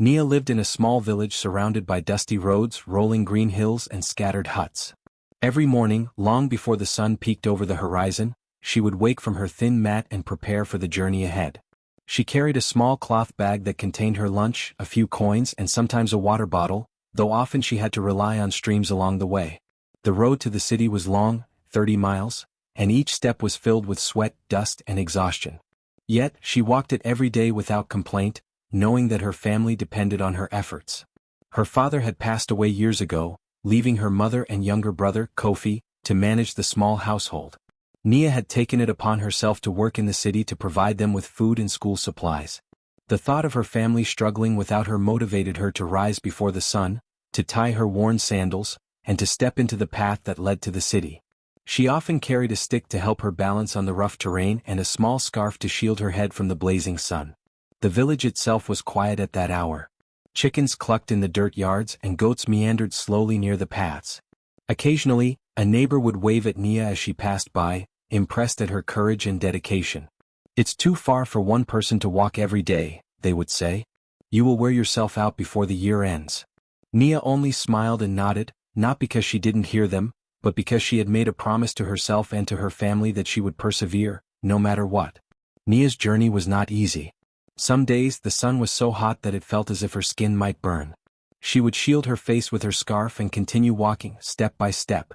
Nia lived in a small village surrounded by dusty roads, rolling green hills, and scattered huts. Every morning, long before the sun peeked over the horizon, she would wake from her thin mat and prepare for the journey ahead. She carried a small cloth bag that contained her lunch, a few coins, and sometimes a water bottle, though often she had to rely on streams along the way. The road to the city was long, 30 miles, and each step was filled with sweat, dust, and exhaustion. Yet, she walked it every day without complaint, knowing that her family depended on her efforts. Her father had passed away years ago, leaving her mother and younger brother, Kofi, to manage the small household. Nia had taken it upon herself to work in the city to provide them with food and school supplies. The thought of her family struggling without her motivated her to rise before the sun, to tie her worn sandals, and to step into the path that led to the city. She often carried a stick to help her balance on the rough terrain and a small scarf to shield her head from the blazing sun. The village itself was quiet at that hour. Chickens clucked in the dirt yards and goats meandered slowly near the paths. Occasionally, a neighbor would wave at Nia as she passed by, impressed at her courage and dedication. "It's too far for one person to walk every day," they would say. "You will wear yourself out before the year ends." Nia only smiled and nodded, not because she didn't hear them, but because she had made a promise to herself and to her family that she would persevere, no matter what. Nia's journey was not easy. Some days the sun was so hot that it felt as if her skin might burn. She would shield her face with her scarf and continue walking, step by step.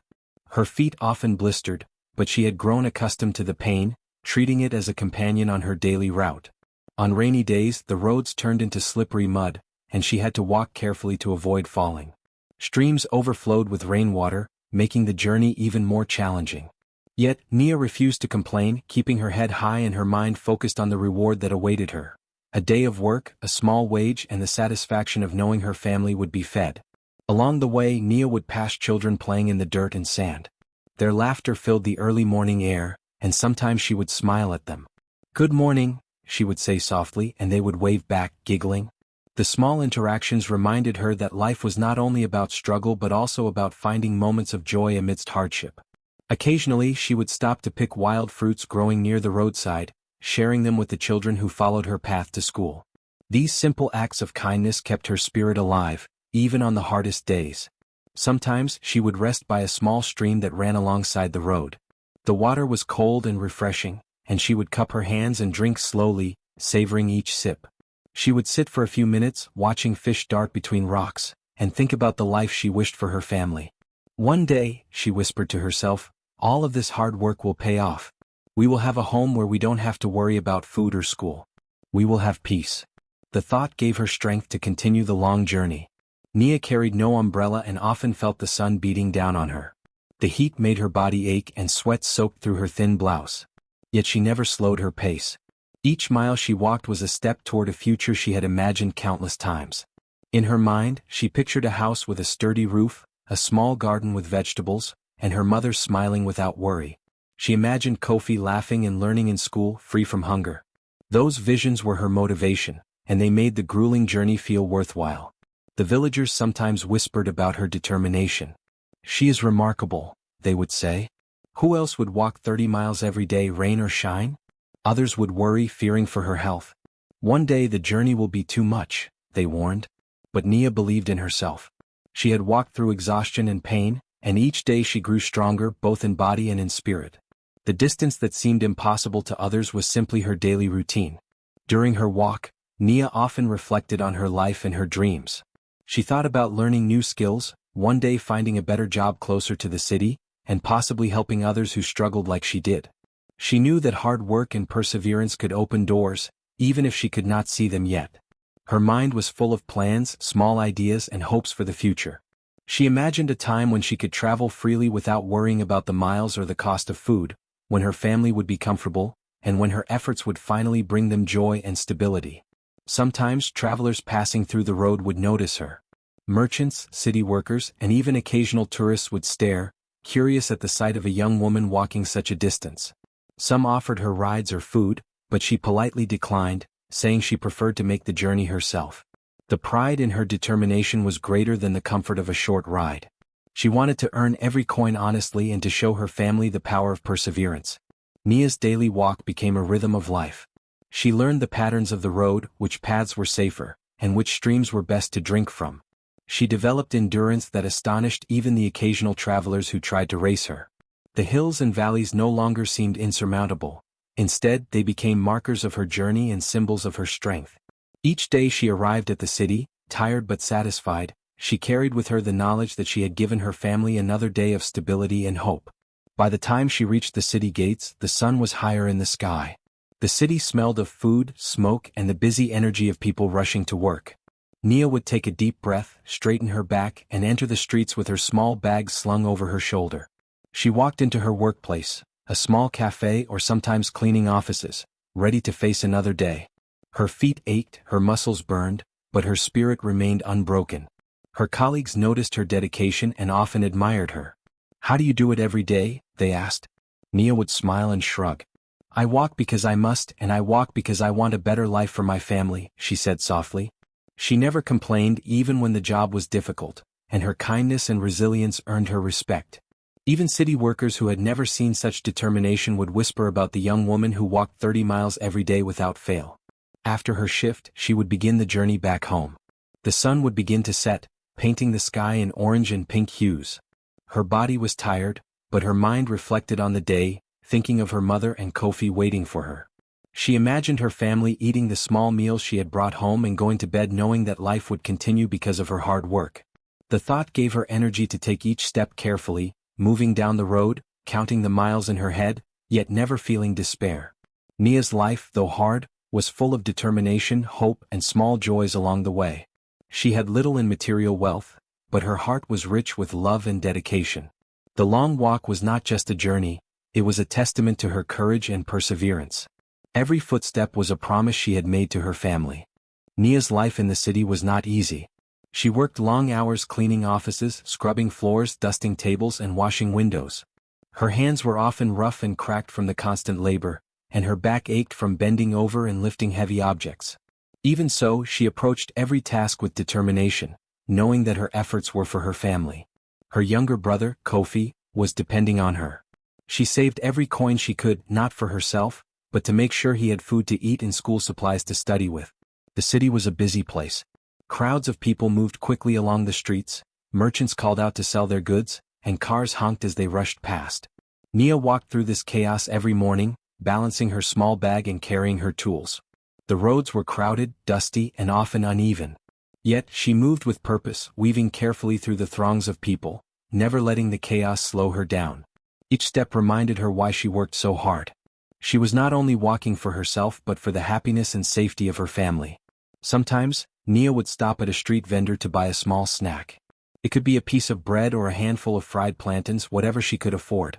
Her feet often blistered, but she had grown accustomed to the pain, treating it as a companion on her daily route. On rainy days the roads turned into slippery mud, and she had to walk carefully to avoid falling. Streams overflowed with rainwater, making the journey even more challenging. Yet, Nia refused to complain, keeping her head high and her mind focused on the reward that awaited her. A day of work, a small wage, and the satisfaction of knowing her family would be fed. Along the way, Nia would pass children playing in the dirt and sand. Their laughter filled the early morning air, and sometimes she would smile at them. "Good morning," she would say softly, and they would wave back, giggling. The small interactions reminded her that life was not only about struggle but also about finding moments of joy amidst hardship. Occasionally she would stop to pick wild fruits growing near the roadside, sharing them with the children who followed her path to school. These simple acts of kindness kept her spirit alive, even on the hardest days. Sometimes she would rest by a small stream that ran alongside the road. The water was cold and refreshing, and she would cup her hands and drink slowly, savoring each sip. She would sit for a few minutes, watching fish dart between rocks, and think about the life she wished for her family. "One day," she whispered to herself, "all of this hard work will pay off. We will have a home where we don't have to worry about food or school. We will have peace." The thought gave her strength to continue the long journey. Nia carried no umbrella and often felt the sun beating down on her. The heat made her body ache and sweat soaked through her thin blouse. Yet she never slowed her pace. Each mile she walked was a step toward a future she had imagined countless times. In her mind, she pictured a house with a sturdy roof, a small garden with vegetables, and her mother smiling without worry. She imagined Kofi laughing and learning in school, free from hunger. Those visions were her motivation, and they made the grueling journey feel worthwhile. The villagers sometimes whispered about her determination. "She is remarkable," they would say. "Who else would walk 30 miles every day, rain or shine?" Others would worry, fearing for her health. "One day the journey will be too much," they warned. But Nia believed in herself. She had walked through exhaustion and pain, and each day she grew stronger both in body and in spirit. The distance that seemed impossible to others was simply her daily routine. During her walk, Nia often reflected on her life and her dreams. She thought about learning new skills, one day finding a better job closer to the city, and possibly helping others who struggled like she did. She knew that hard work and perseverance could open doors, even if she could not see them yet. Her mind was full of plans, small ideas, and hopes for the future. She imagined a time when she could travel freely without worrying about the miles or the cost of food, when her family would be comfortable, and when her efforts would finally bring them joy and stability. Sometimes travelers passing through the road would notice her. Merchants, city workers, and even occasional tourists would stare, curious at the sight of a young woman walking such a distance. Some offered her rides or food, but she politely declined, saying she preferred to make the journey herself. The pride in her determination was greater than the comfort of a short ride. She wanted to earn every coin honestly and to show her family the power of perseverance. Nia's daily walk became a rhythm of life. She learned the patterns of the road, which paths were safer, and which streams were best to drink from. She developed endurance that astonished even the occasional travelers who tried to race her. The hills and valleys no longer seemed insurmountable. Instead, they became markers of her journey and symbols of her strength. Each day she arrived at the city, tired but satisfied, she carried with her the knowledge that she had given her family another day of stability and hope. By the time she reached the city gates, the sun was higher in the sky. The city smelled of food, smoke, and the busy energy of people rushing to work. Nia would take a deep breath, straighten her back, and enter the streets with her small bag slung over her shoulder. She walked into her workplace, a small cafe or sometimes cleaning offices, ready to face another day. Her feet ached, her muscles burned, but her spirit remained unbroken. Her colleagues noticed her dedication and often admired her. "How do you do it every day?" they asked. Nia would smile and shrug. "I walk because I must, and I walk because I want a better life for my family," she said softly. She never complained even when the job was difficult, and her kindness and resilience earned her respect. Even city workers who had never seen such determination would whisper about the young woman who walked 30 miles every day without fail. After her shift, she would begin the journey back home. The sun would begin to set, painting the sky in orange and pink hues. Her body was tired, but her mind reflected on the day, thinking of her mother and Kofi waiting for her. She imagined her family eating the small meals she had brought home and going to bed knowing that life would continue because of her hard work. The thought gave her energy to take each step carefully, moving down the road, counting the miles in her head, yet never feeling despair. Nia's life, though hard, was full of determination, hope, and small joys along the way. She had little in material wealth, but her heart was rich with love and dedication. The long walk was not just a journey, it was a testament to her courage and perseverance. Every footstep was a promise she had made to her family. Nia's life in the city was not easy. She worked long hours cleaning offices, scrubbing floors, dusting tables, and washing windows. Her hands were often rough and cracked from the constant labor, and her back ached from bending over and lifting heavy objects. Even so, she approached every task with determination, knowing that her efforts were for her family. Her younger brother, Kofi, was depending on her. She saved every coin she could, not for herself, but to make sure he had food to eat and school supplies to study with. The city was a busy place. Crowds of people moved quickly along the streets, merchants called out to sell their goods, and cars honked as they rushed past. Nia walked through this chaos every morning, balancing her small bag and carrying her tools. The roads were crowded, dusty, and often uneven. Yet, she moved with purpose, weaving carefully through the throngs of people, never letting the chaos slow her down. Each step reminded her why she worked so hard. She was not only walking for herself but for the happiness and safety of her family. Sometimes, Nia would stop at a street vendor to buy a small snack. It could be a piece of bread or a handful of fried plantains, whatever she could afford.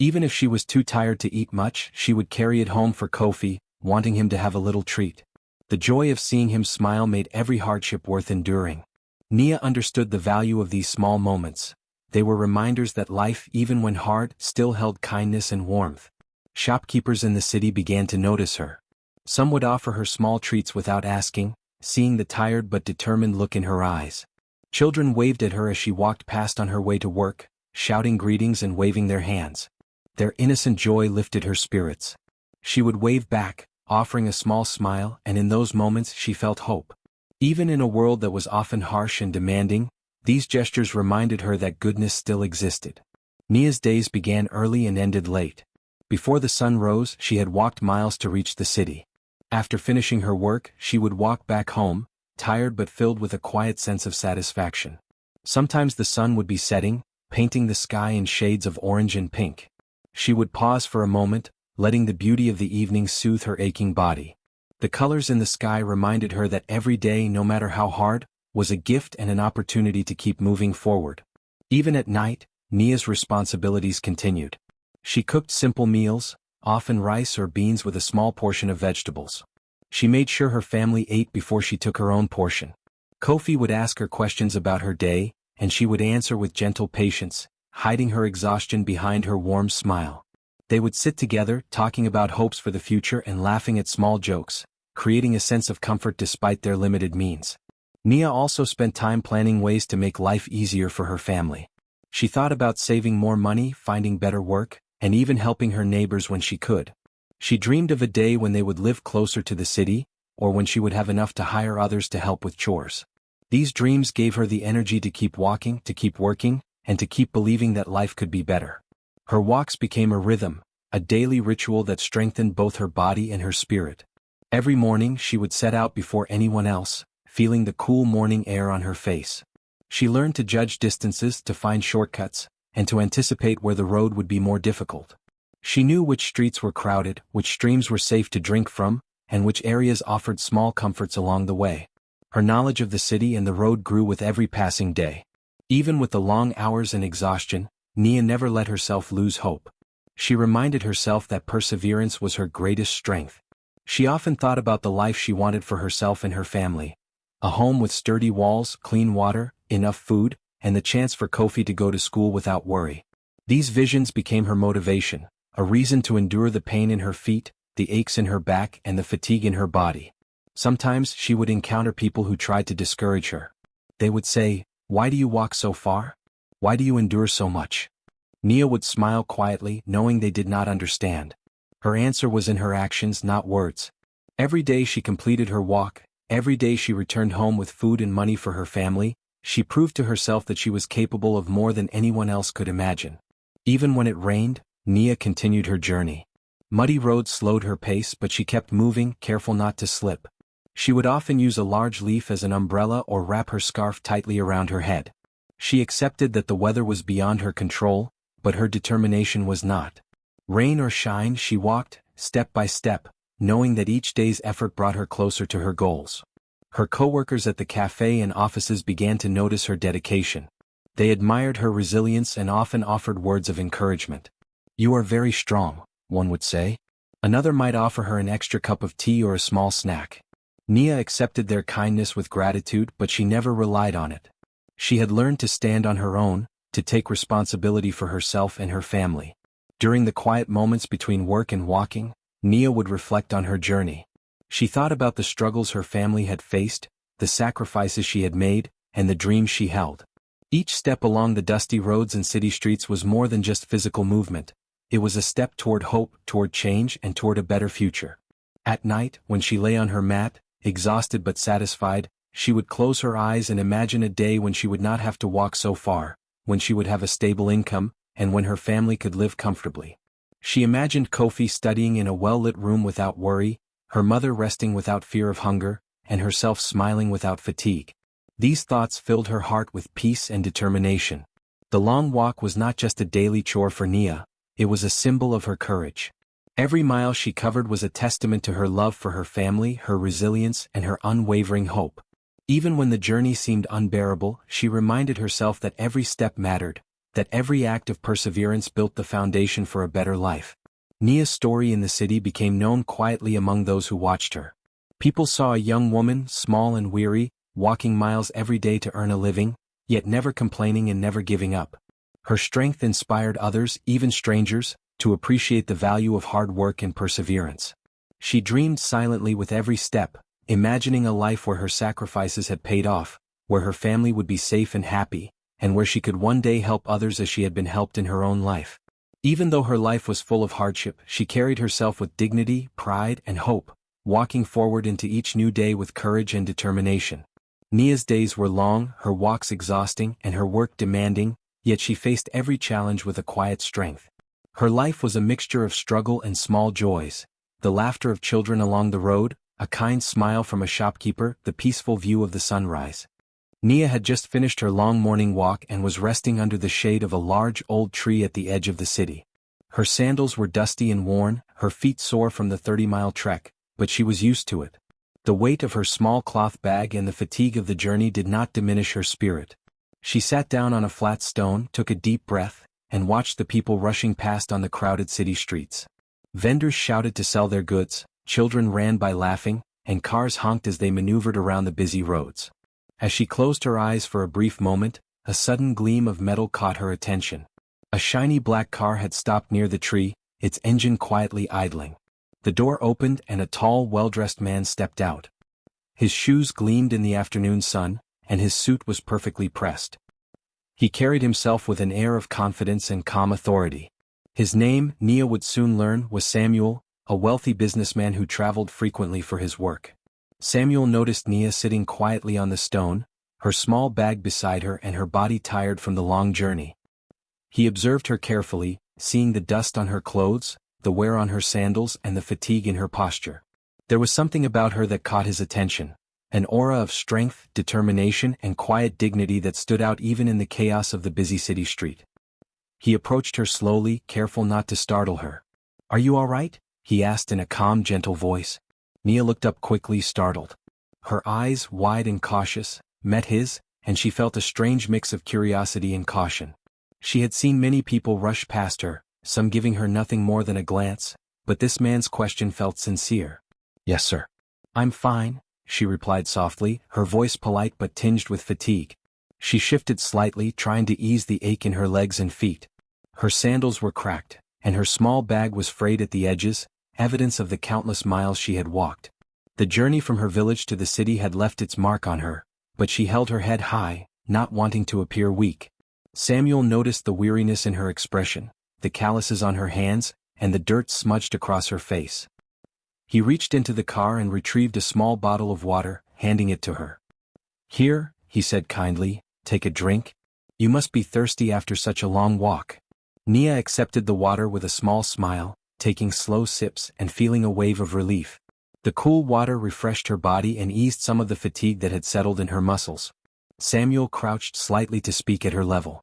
Even if she was too tired to eat much, she would carry it home for Kofi, wanting him to have a little treat. The joy of seeing him smile made every hardship worth enduring. Nia understood the value of these small moments. They were reminders that life, even when hard, still held kindness and warmth. Shopkeepers in the city began to notice her. Some would offer her small treats without asking, seeing the tired but determined look in her eyes. Children waved at her as she walked past on her way to work, shouting greetings and waving their hands. Their innocent joy lifted her spirits. She would wave back, offering a small smile, and in those moments she felt hope. Even in a world that was often harsh and demanding, these gestures reminded her that goodness still existed. Nia's days began early and ended late. Before the sun rose, she had walked miles to reach the city. After finishing her work, she would walk back home, tired but filled with a quiet sense of satisfaction. Sometimes the sun would be setting, painting the sky in shades of orange and pink. She would pause for a moment, letting the beauty of the evening soothe her aching body. The colors in the sky reminded her that every day, no matter how hard, was a gift and an opportunity to keep moving forward. Even at night, Nia's responsibilities continued. She cooked simple meals, often rice or beans with a small portion of vegetables. She made sure her family ate before she took her own portion. Kofi would ask her questions about her day, and she would answer with gentle patience, hiding her exhaustion behind her warm smile. They would sit together, talking about hopes for the future and laughing at small jokes, creating a sense of comfort despite their limited means. Nia also spent time planning ways to make life easier for her family. She thought about saving more money, finding better work, and even helping her neighbors when she could. She dreamed of a day when they would live closer to the city, or when she would have enough to hire others to help with chores. These dreams gave her the energy to keep walking, to keep working, and to keep believing that life could be better. Her walks became a rhythm, a daily ritual that strengthened both her body and her spirit. Every morning she would set out before anyone else, feeling the cool morning air on her face. She learned to judge distances, to find shortcuts, and to anticipate where the road would be more difficult. She knew which streets were crowded, which streams were safe to drink from, and which areas offered small comforts along the way. Her knowledge of the city and the road grew with every passing day. Even with the long hours and exhaustion, Nia never let herself lose hope. She reminded herself that perseverance was her greatest strength. She often thought about the life she wanted for herself and her family. A home with sturdy walls, clean water, enough food, and the chance for Kofi to go to school without worry. These visions became her motivation, a reason to endure the pain in her feet, the aches in her back, and the fatigue in her body. Sometimes she would encounter people who tried to discourage her. They would say, "Why do you walk so far? Why do you endure so much?" Nia would smile quietly, knowing they did not understand. Her answer was in her actions, not words. Every day she completed her walk, every day she returned home with food and money for her family, she proved to herself that she was capable of more than anyone else could imagine. Even when it rained, Nia continued her journey. Muddy roads slowed her pace, but she kept moving, careful not to slip. She would often use a large leaf as an umbrella or wrap her scarf tightly around her head. She accepted that the weather was beyond her control, but her determination was not. Rain or shine, she walked, step by step, knowing that each day's effort brought her closer to her goals. Her co-workers at the cafe and offices began to notice her dedication. They admired her resilience and often offered words of encouragement. "You are very strong," one would say. Another might offer her an extra cup of tea or a small snack. Nia accepted their kindness with gratitude, but she never relied on it. She had learned to stand on her own, to take responsibility for herself and her family. During the quiet moments between work and walking, Nia would reflect on her journey. She thought about the struggles her family had faced, the sacrifices she had made, and the dreams she held. Each step along the dusty roads and city streets was more than just physical movement. It was a step toward hope, toward change, and toward a better future. At night, when she lay on her mat, exhausted but satisfied, she would close her eyes and imagine a day when she would not have to walk so far, when she would have a stable income, and when her family could live comfortably. She imagined Kofi studying in a well-lit room without worry, her mother resting without fear of hunger, and herself smiling without fatigue. These thoughts filled her heart with peace and determination. The long walk was not just a daily chore for Nia, it was a symbol of her courage. Every mile she covered was a testament to her love for her family, her resilience, and her unwavering hope. Even when the journey seemed unbearable, she reminded herself that every step mattered, that every act of perseverance built the foundation for a better life. Nia's story in the city became known quietly among those who watched her. People saw a young woman, small and weary, walking miles every day to earn a living, yet never complaining and never giving up. Her strength inspired others, even strangers, to appreciate the value of hard work and perseverance. She dreamed silently with every step, imagining a life where her sacrifices had paid off, where her family would be safe and happy, and where she could one day help others as she had been helped in her own life. Even though her life was full of hardship, she carried herself with dignity, pride, and hope, walking forward into each new day with courage and determination. Nia's days were long, her walks exhausting, and her work demanding, yet she faced every challenge with a quiet strength. Her life was a mixture of struggle and small joys, the laughter of children along the road, a kind smile from a shopkeeper, the peaceful view of the sunrise. Nia had just finished her long morning walk and was resting under the shade of a large old tree at the edge of the city. Her sandals were dusty and worn, her feet sore from the 30-mile trek, but she was used to it. The weight of her small cloth bag and the fatigue of the journey did not diminish her spirit. She sat down on a flat stone, took a deep breath, and watched the people rushing past on the crowded city streets. Vendors shouted to sell their goods, children ran by laughing, and cars honked as they maneuvered around the busy roads. As she closed her eyes for a brief moment, a sudden gleam of metal caught her attention. A shiny black car had stopped near the tree, its engine quietly idling. The door opened and a tall, well-dressed man stepped out. His shoes gleamed in the afternoon sun, and his suit was perfectly pressed. He carried himself with an air of confidence and calm authority. His name, Nia would soon learn, was Samuel, a wealthy businessman who traveled frequently for his work. Samuel noticed Nia sitting quietly on the stone, her small bag beside her and her body tired from the long journey. He observed her carefully, seeing the dust on her clothes, the wear on her sandals and the fatigue in her posture. There was something about her that caught his attention, an aura of strength, determination and quiet dignity that stood out even in the chaos of the busy city street. He approached her slowly, careful not to startle her. "Are you all right?" he asked in a calm, gentle voice. Nia looked up quickly, startled. Her eyes, wide and cautious, met his, and she felt a strange mix of curiosity and caution. She had seen many people rush past her, some giving her nothing more than a glance, but this man's question felt sincere. "Yes, sir. I'm fine," she replied softly, her voice polite but tinged with fatigue. She shifted slightly, trying to ease the ache in her legs and feet. Her sandals were cracked, and her small bag was frayed at the edges, evidence of the countless miles she had walked. The journey from her village to the city had left its mark on her, but she held her head high, not wanting to appear weak. Samuel noticed the weariness in her expression, the calluses on her hands, and the dirt smudged across her face. He reached into the car and retrieved a small bottle of water, handing it to her. "Here," he said kindly, "take a drink. You must be thirsty after such a long walk." Nia accepted the water with a small smile, taking slow sips and feeling a wave of relief. The cool water refreshed her body and eased some of the fatigue that had settled in her muscles. Samuel crouched slightly to speak at her level.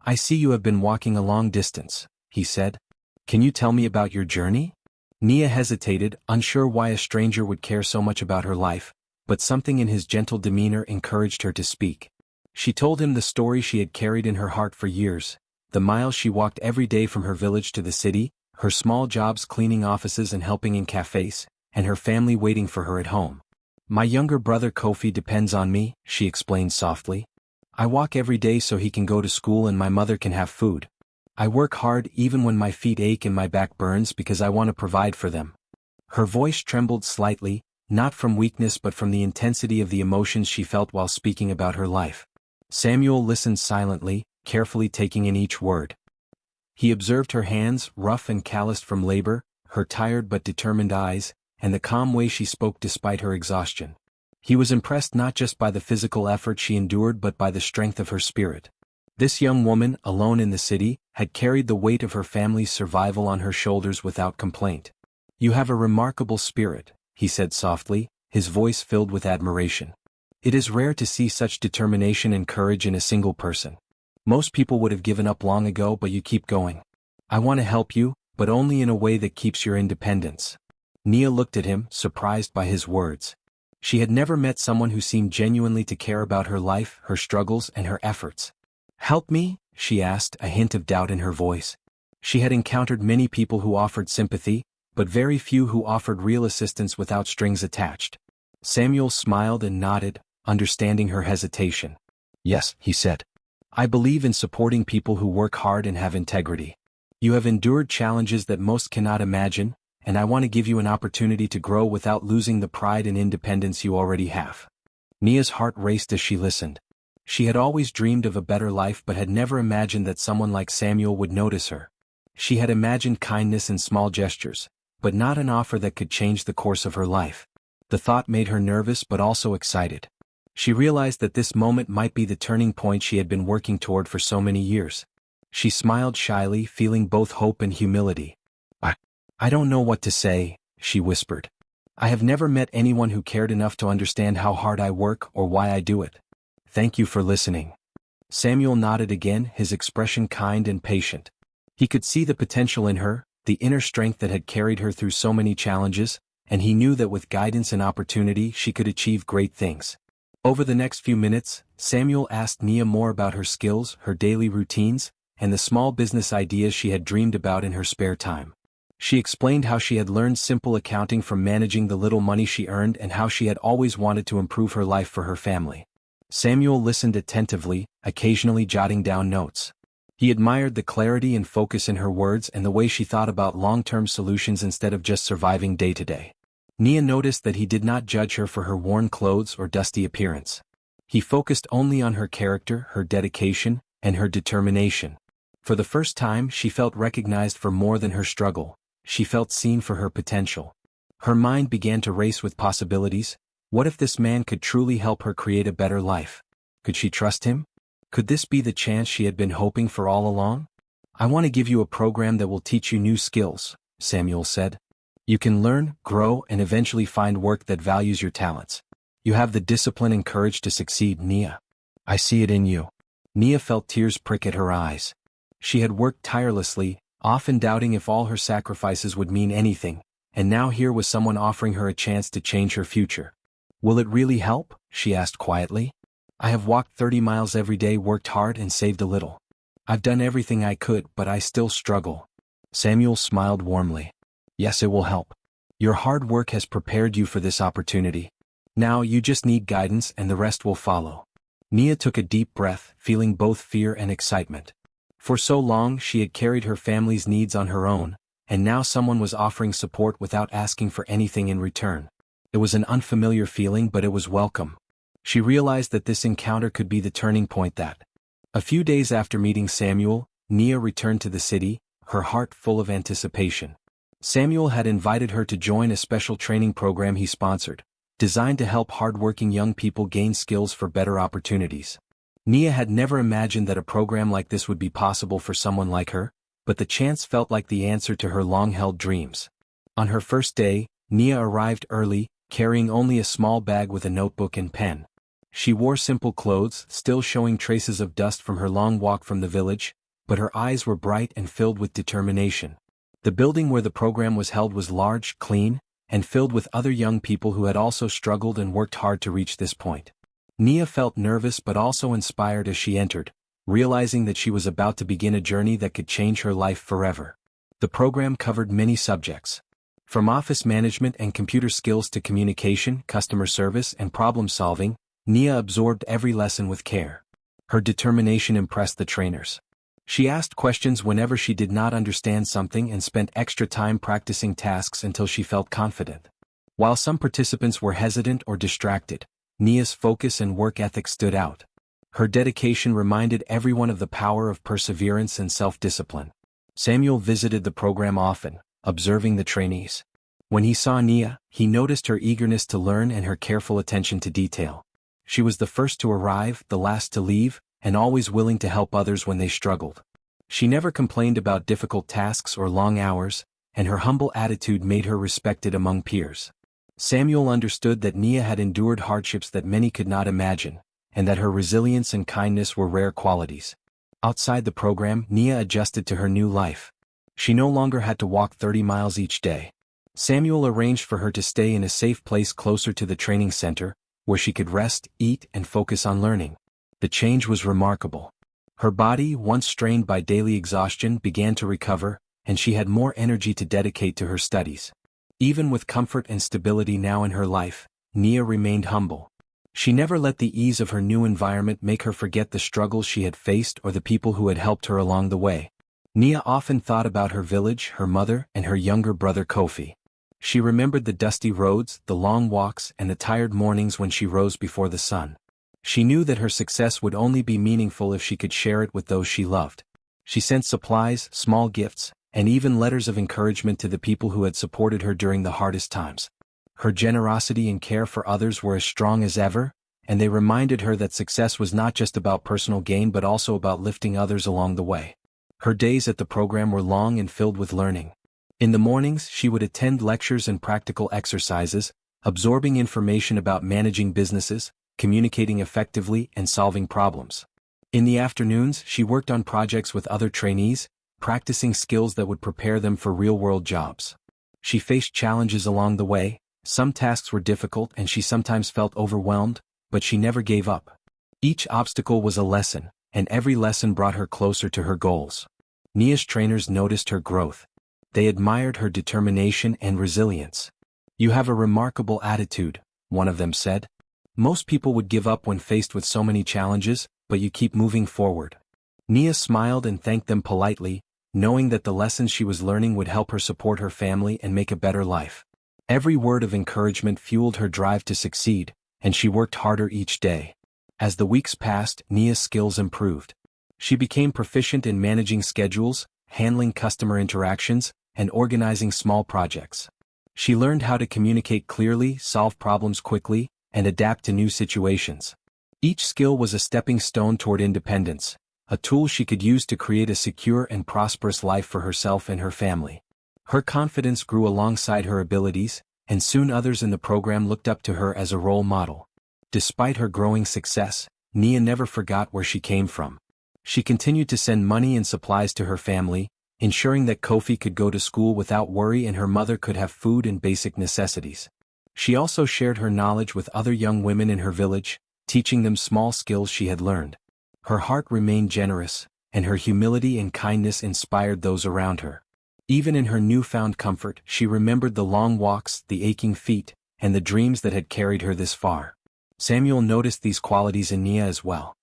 "I see you have been walking a long distance," he said. "Can you tell me about your journey?" Nia hesitated, unsure why a stranger would care so much about her life, but something in his gentle demeanor encouraged her to speak. She told him the story she had carried in her heart for years, the miles she walked every day from her village to the city, her small jobs cleaning offices and helping in cafes, and her family waiting for her at home. "My younger brother Kofi depends on me," she explained softly. "I walk every day so he can go to school and my mother can have food. I work hard even when my feet ache and my back burns because I want to provide for them." Her voice trembled slightly, not from weakness but from the intensity of the emotions she felt while speaking about her life. Samuel listened silently, carefully taking in each word. He observed her hands, rough and calloused from labor, her tired but determined eyes, and the calm way she spoke despite her exhaustion. He was impressed not just by the physical effort she endured but by the strength of her spirit. This young woman, alone in the city, had carried the weight of her family's survival on her shoulders without complaint. "You have a remarkable spirit," he said softly, his voice filled with admiration. "It is rare to see such determination and courage in a single person. Most people would have given up long ago, but you keep going. I want to help you, but only in a way that keeps your independence." Nia looked at him, surprised by his words. She had never met someone who seemed genuinely to care about her life, her struggles, and her efforts. "Help me?" she asked, a hint of doubt in her voice. She had encountered many people who offered sympathy, but very few who offered real assistance without strings attached. Samuel smiled and nodded, understanding her hesitation. "Yes," he said. "I believe in supporting people who work hard and have integrity. You have endured challenges that most cannot imagine, and I want to give you an opportunity to grow without losing the pride and independence you already have." Nia's heart raced as she listened. She had always dreamed of a better life but had never imagined that someone like Samuel would notice her. She had imagined kindness in small gestures, but not an offer that could change the course of her life. The thought made her nervous but also excited. She realized that this moment might be the turning point she had been working toward for so many years. She smiled shyly, feeling both hope and humility. I don't know what to say," she whispered. "I have never met anyone who cared enough to understand how hard I work or why I do it. Thank you for listening." Samuel nodded again, his expression kind and patient. He could see the potential in her, the inner strength that had carried her through so many challenges, and he knew that with guidance and opportunity she could achieve great things. Over the next few minutes, Samuel asked Nia more about her skills, her daily routines, and the small business ideas she had dreamed about in her spare time. She explained how she had learned simple accounting from managing the little money she earned and how she had always wanted to improve her life for her family. Samuel listened attentively, occasionally jotting down notes. He admired the clarity and focus in her words and the way she thought about long-term solutions instead of just surviving day to day. Nia noticed that he did not judge her for her worn clothes or dusty appearance. He focused only on her character, her dedication, and her determination. For the first time she felt recognized for more than her struggle. She felt seen for her potential. Her mind began to race with possibilities, What if this man could truly help her create a better life? Could she trust him? Could this be the chance she had been hoping for all along? I want to give you a program that will teach you new skills, Samuel said. You can learn, grow, and eventually find work that values your talents. You have the discipline and courage to succeed, Nia. I see it in you. Nia felt tears prick at her eyes. She had worked tirelessly, often doubting if all her sacrifices would mean anything, and now here was someone offering her a chance to change her future. Will it really help? She asked quietly. I have walked 30 miles every day, worked hard, and saved a little. I've done everything I could, but I still struggle. Samuel smiled warmly. Yes, it will help. Your hard work has prepared you for this opportunity. Now you just need guidance and the rest will follow. Nia took a deep breath, feeling both fear and excitement. For so long she had carried her family's needs on her own, and now someone was offering support without asking for anything in return. It was an unfamiliar feeling, but it was welcome. She realized that this encounter could be the turning point that. A few days after meeting Samuel, Nia returned to the city, her heart full of anticipation. Samuel had invited her to join a special training program he sponsored, designed to help hardworking young people gain skills for better opportunities. Nia had never imagined that a program like this would be possible for someone like her, but the chance felt like the answer to her long-held dreams. On her first day, Nia arrived early, carrying only a small bag with a notebook and pen. She wore simple clothes, still showing traces of dust from her long walk from the village, but her eyes were bright and filled with determination. The building where the program was held was large, clean, and filled with other young people who had also struggled and worked hard to reach this point. Nia felt nervous but also inspired as she entered, realizing that she was about to begin a journey that could change her life forever. The program covered many subjects. From office management and computer skills to communication, customer service, and problem-solving, Nia absorbed every lesson with care. Her determination impressed the trainers. She asked questions whenever she did not understand something and spent extra time practicing tasks until she felt confident. While some participants were hesitant or distracted, Nia's focus and work ethic stood out. Her dedication reminded everyone of the power of perseverance and self-discipline. Samuel visited the program often, observing the trainees. When he saw Nia, he noticed her eagerness to learn and her careful attention to detail. She was the first to arrive, the last to leave, and always willing to help others when they struggled. She never complained about difficult tasks or long hours, and her humble attitude made her respected among peers. Samuel understood that Nia had endured hardships that many could not imagine, and that her resilience and kindness were rare qualities. Outside the program, Nia adjusted to her new life. She no longer had to walk 30 miles each day. Samuel arranged for her to stay in a safe place closer to the training center, where she could rest, eat, and focus on learning. The change was remarkable. Her body, once strained by daily exhaustion, began to recover, and she had more energy to dedicate to her studies. Even with comfort and stability now in her life, Nia remained humble. She never let the ease of her new environment make her forget the struggles she had faced or the people who had helped her along the way. Nia often thought about her village, her mother, and her younger brother Kofi. She remembered the dusty roads, the long walks, and the tired mornings when she rose before the sun. She knew that her success would only be meaningful if she could share it with those she loved. She sent supplies, small gifts, and even letters of encouragement to the people who had supported her during the hardest times. Her generosity and care for others were as strong as ever, and they reminded her that success was not just about personal gain but also about lifting others along the way. Her days at the program were long and filled with learning. In the mornings, she would attend lectures and practical exercises, absorbing information about managing businesses, communicating effectively, and solving problems. In the afternoons, she worked on projects with other trainees, practicing skills that would prepare them for real-world jobs. She faced challenges along the way. Some tasks were difficult and she sometimes felt overwhelmed, but she never gave up. Each obstacle was a lesson, and every lesson brought her closer to her goals. Nia's trainers noticed her growth. They admired her determination and resilience. "You have a remarkable attitude," one of them said. "Most people would give up when faced with so many challenges, but you keep moving forward." Nia smiled and thanked them politely, knowing that the lessons she was learning would help her support her family and make a better life. Every word of encouragement fueled her drive to succeed, and she worked harder each day. As the weeks passed, Nia's skills improved. She became proficient in managing schedules, handling customer interactions, and organizing small projects. She learned how to communicate clearly, solve problems quickly, and adapt to new situations. Each skill was a stepping stone toward independence, a tool she could use to create a secure and prosperous life for herself and her family. Her confidence grew alongside her abilities, and soon others in the program looked up to her as a role model. Despite her growing success, Nia never forgot where she came from. She continued to send money and supplies to her family, ensuring that Kofi could go to school without worry and her mother could have food and basic necessities. She also shared her knowledge with other young women in her village, teaching them small skills she had learned. Her heart remained generous, and her humility and kindness inspired those around her. Even in her newfound comfort, she remembered the long walks, the aching feet, and the dreams that had carried her this far. Samuel noticed these qualities in Nia as well.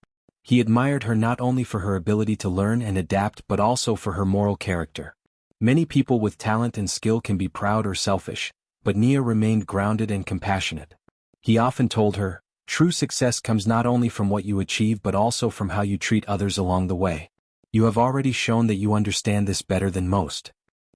He admired her not only for her ability to learn and adapt but also for her moral character. Many people with talent and skill can be proud or selfish, but Nia remained grounded and compassionate. He often told her, "True success comes not only from what you achieve but also from how you treat others along the way. You have already shown that you understand this better than most."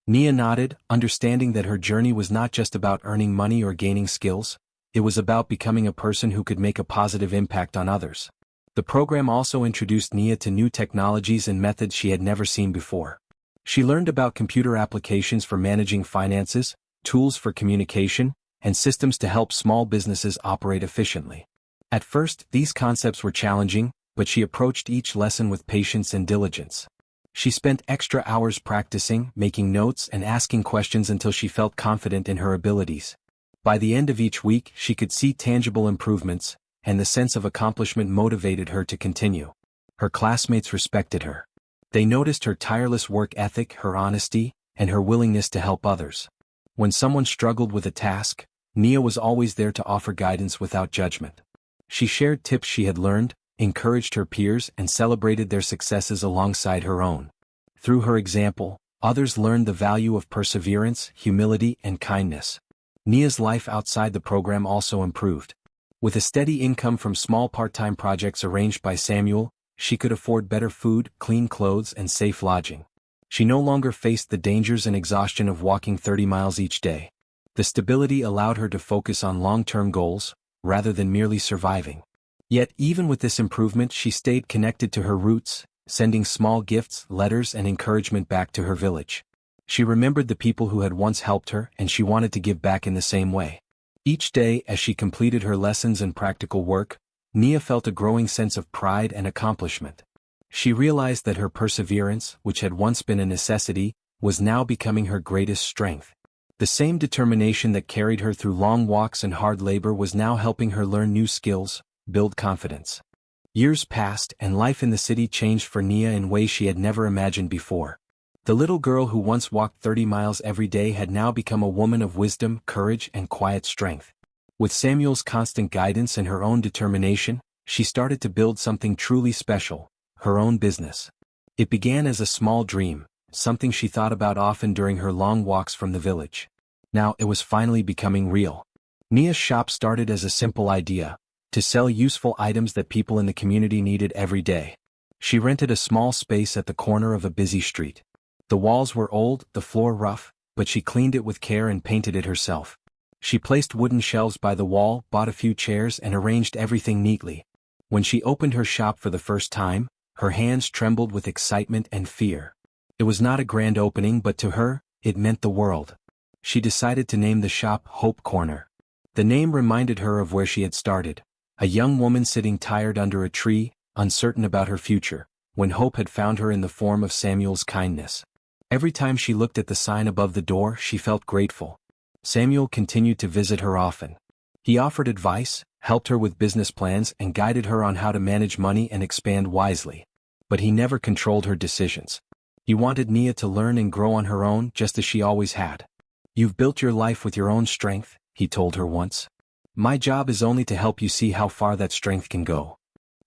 Nia nodded, understanding that her journey was not just about earning money or gaining skills, it was about becoming a person who could make a positive impact on others. The program also introduced Nia to new technologies and methods she had never seen before. She learned about computer applications for managing finances, tools for communication, and systems to help small businesses operate efficiently. At first, these concepts were challenging, but she approached each lesson with patience and diligence. She spent extra hours practicing, making notes, and asking questions until she felt confident in her abilities. By the end of each week, she could see tangible improvements, and the sense of accomplishment motivated her to continue. Her classmates respected her. They noticed her tireless work ethic, her honesty, and her willingness to help others. When someone struggled with a task, Nia was always there to offer guidance without judgment. She shared tips she had learned, encouraged her peers, and celebrated their successes alongside her own. Through her example, others learned the value of perseverance, humility, and kindness. Nia's life outside the program also improved. With a steady income from small part-time projects arranged by Samuel, she could afford better food, clean clothes, and safe lodging. She no longer faced the dangers and exhaustion of walking 30 miles each day. The stability allowed her to focus on long-term goals, rather than merely surviving. Yet even with this improvement, she stayed connected to her roots, sending small gifts, letters, and encouragement back to her village. She remembered the people who had once helped her, and she wanted to give back in the same way. Each day, as she completed her lessons and practical work, Nia felt a growing sense of pride and accomplishment. She realized that her perseverance, which had once been a necessity, was now becoming her greatest strength. The same determination that carried her through long walks and hard labor was now helping her learn new skills, build confidence. Years passed, and life in the city changed for Nia in ways she had never imagined before. The little girl who once walked 30 miles every day had now become a woman of wisdom, courage, and quiet strength. With Samuel's constant guidance and her own determination, she started to build something truly special, her own business. It began as a small dream, something she thought about often during her long walks from the village. Now it was finally becoming real. Nia's shop started as a simple idea, to sell useful items that people in the community needed every day. She rented a small space at the corner of a busy street. The walls were old, the floor rough, but she cleaned it with care and painted it herself. She placed wooden shelves by the wall, bought a few chairs, and arranged everything neatly. When she opened her shop for the first time, her hands trembled with excitement and fear. It was not a grand opening, but to her, it meant the world. She decided to name the shop Hope Corner. The name reminded her of where she had started, a young woman sitting tired under a tree, uncertain about her future, when hope had found her in the form of Samuel's kindness. Every time she looked at the sign above the door, she felt grateful. Samuel continued to visit her often. He offered advice, helped her with business plans, and guided her on how to manage money and expand wisely. But he never controlled her decisions. He wanted Nia to learn and grow on her own, just as she always had. "You've built your life with your own strength," he told her once. "My job is only to help you see how far that strength can go."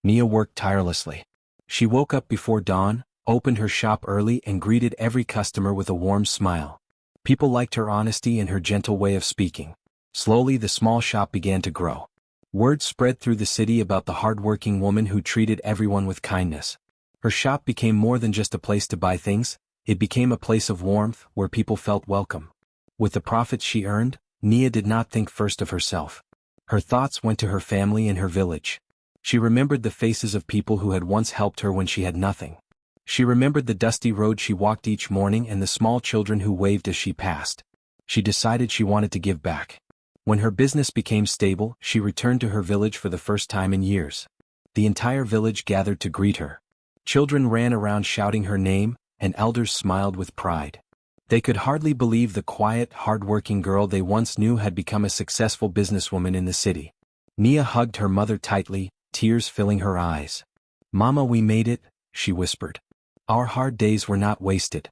Nia worked tirelessly. She woke up before dawn, opened her shop early, and greeted every customer with a warm smile. People liked her honesty and her gentle way of speaking. Slowly, the small shop began to grow. Word spread through the city about the hard-working woman who treated everyone with kindness. Her shop became more than just a place to buy things, it became a place of warmth where people felt welcome. With the profits she earned, Nia did not think first of herself. Her thoughts went to her family and her village. She remembered the faces of people who had once helped her when she had nothing. She remembered the dusty road she walked each morning and the small children who waved as she passed. She decided she wanted to give back. When her business became stable, she returned to her village for the first time in years. The entire village gathered to greet her. Children ran around shouting her name, and elders smiled with pride. They could hardly believe the quiet, hard-working girl they once knew had become a successful businesswoman in the city. Nia hugged her mother tightly, tears filling her eyes. "Mama, we made it," she whispered. "Our hard days were not wasted."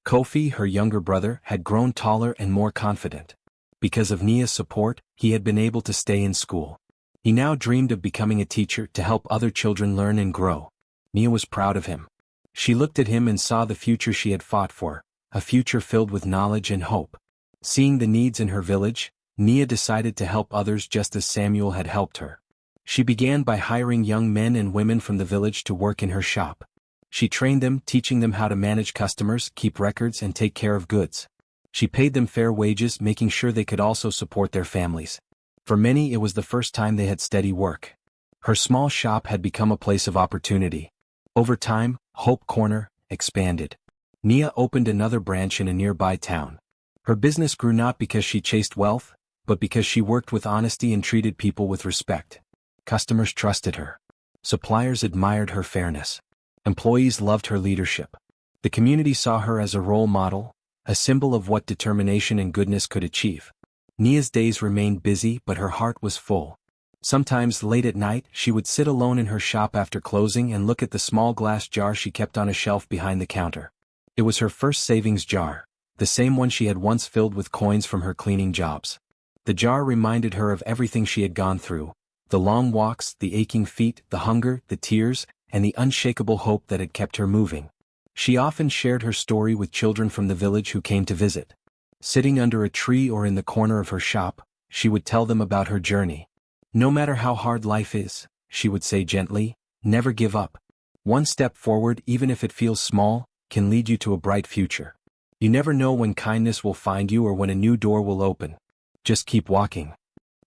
Kofi, her younger brother, had grown taller and more confident. Because of Nia's support, he had been able to stay in school. He now dreamed of becoming a teacher to help other children learn and grow. Nia was proud of him. She looked at him and saw the future she had fought for, a future filled with knowledge and hope. Seeing the needs in her village, Nia decided to help others just as Samuel had helped her. She began by hiring young men and women from the village to work in her shop. She trained them, teaching them how to manage customers, keep records, and take care of goods. She paid them fair wages, making sure they could also support their families. For many, it was the first time they had steady work. Her small shop had become a place of opportunity. Over time, Hope Corner expanded. Nia opened another branch in a nearby town. Her business grew not because she chased wealth, but because she worked with honesty and treated people with respect. Customers trusted her. Suppliers admired her fairness. Employees loved her leadership. The community saw her as a role model, a symbol of what determination and goodness could achieve. Nia's days remained busy, but her heart was full. Sometimes late at night, she would sit alone in her shop after closing and look at the small glass jar she kept on a shelf behind the counter. It was her first savings jar, the same one she had once filled with coins from her cleaning jobs. The jar reminded her of everything she had gone through: the long walks, the aching feet, the hunger, the tears, and the unshakable hope that had kept her moving. She often shared her story with children from the village who came to visit. Sitting under a tree or in the corner of her shop, she would tell them about her journey. "No matter how hard life is," she would say gently, "never give up. One step forward, even if it feels small, can lead you to a bright future. You never know when kindness will find you or when a new door will open. Just keep walking."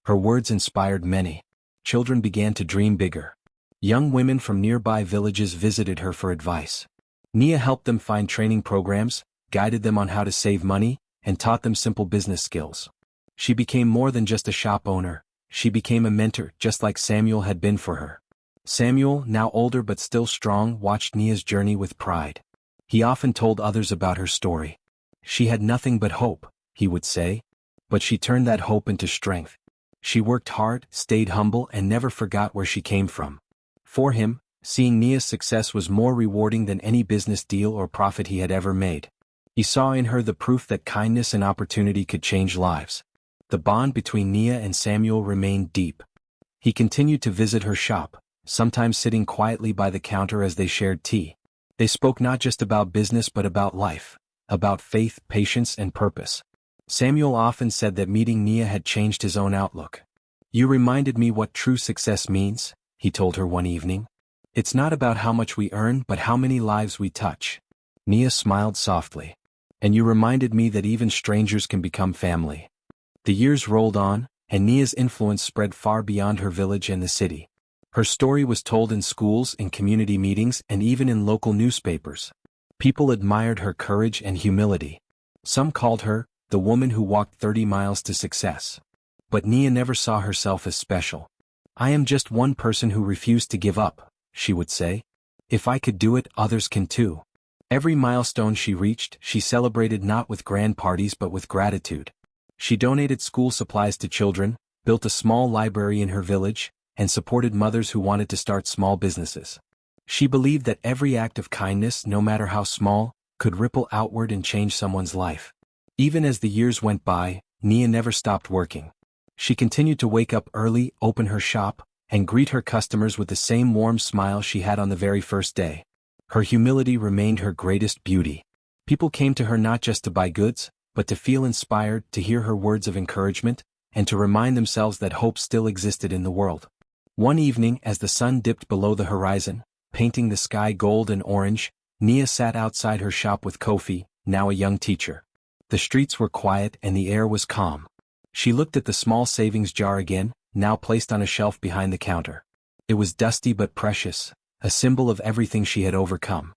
Her words inspired many. Children began to dream bigger. Young women from nearby villages visited her for advice. Nia helped them find training programs, guided them on how to save money, and taught them simple business skills. She became more than just a shop owner. She became a mentor, just like Samuel had been for her. Samuel, now older but still strong, watched Nia's journey with pride. He often told others about her story. "She had nothing but hope," he would say. But she turned that hope into strength. She worked hard, stayed humble, and never forgot where she came from. For him, seeing Nia's success was more rewarding than any business deal or profit he had ever made. He saw in her the proof that kindness and opportunity could change lives. The bond between Nia and Samuel remained deep. He continued to visit her shop, sometimes sitting quietly by the counter as they shared tea. They spoke not just about business but about life, about faith, patience, and purpose. Samuel often said that meeting Nia had changed his own outlook. "You reminded me what true success means," he told her one evening. "It's not about how much we earn but how many lives we touch." Nia smiled softly. "And you reminded me that even strangers can become family." The years rolled on, and Nia's influence spread far beyond her village and the city. Her story was told in schools, in community meetings, and even in local newspapers. People admired her courage and humility. Some called her the woman who walked 30 miles to success. But Nia never saw herself as special. "I am just one person who refused to give up," she would say. "If I could do it, others can too." Every milestone she reached, she celebrated not with grand parties but with gratitude. She donated school supplies to children, built a small library in her village, and supported mothers who wanted to start small businesses. She believed that every act of kindness, no matter how small, could ripple outward and change someone's life. Even as the years went by, Nia never stopped working. She continued to wake up early, open her shop, and greet her customers with the same warm smile she had on the very first day. Her humility remained her greatest beauty. People came to her not just to buy goods, but to feel inspired, to hear her words of encouragement, and to remind themselves that hope still existed in the world. One evening, as the sun dipped below the horizon, painting the sky gold and orange, Nia sat outside her shop with Kofi, now a young teacher. The streets were quiet and the air was calm. She looked at the small savings jar again, now placed on a shelf behind the counter. It was dusty but precious, a symbol of everything she had overcome.